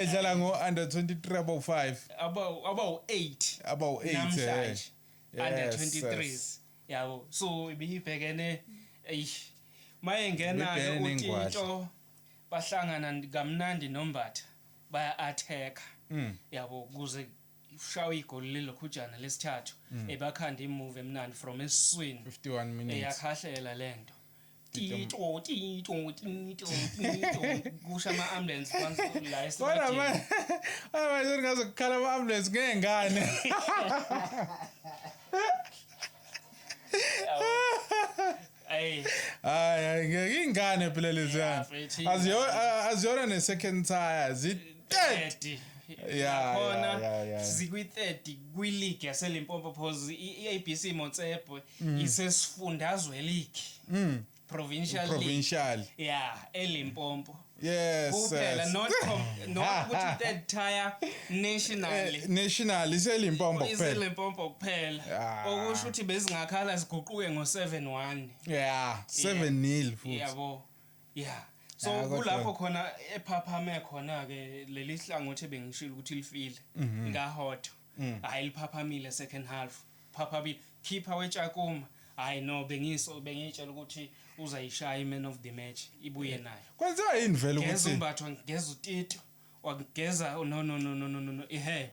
edlala ngo under 23 about 5 about 8 namhlanje under 23s yabo so ibibhekene mayengena ke uTinto bahlangana kamnandi noMbatha baya attack yabo kuze ushawa igoli lelokhujana lesithathu ebakhanda imove emnandi from esiswini 51 minutes eyakhahlela lento tito kusha ama ambulance kwanza la esibhedlela manje ngazokukhala ama ambulance ngengane Hayi ngeke ingane phela lezana aziyona ne second tire zi30 khona zikwi30 kwi league yaseLimpopo pause iABC Motsepe isesifundazwe league provincial eLimpopo kuphela not ukuthi third tire national iseLimpopo kuphela iseLimpopo kuphela okusho ukuthi bezingakhala ziguquke ngo7-1 7-0 futhi yabo so kulapho khona ephaphame khona ke leli hlangothi bengishilo ukuthi lifile ngahotho hayi liphaphamile second half phaphabile keeper weTshakuma hayi no bengitshela ukuthi uzayishaya iman of the match ibuye nayo kwenziwa yini vele ukuthi ngezumbathwa ngeza uTito wageza no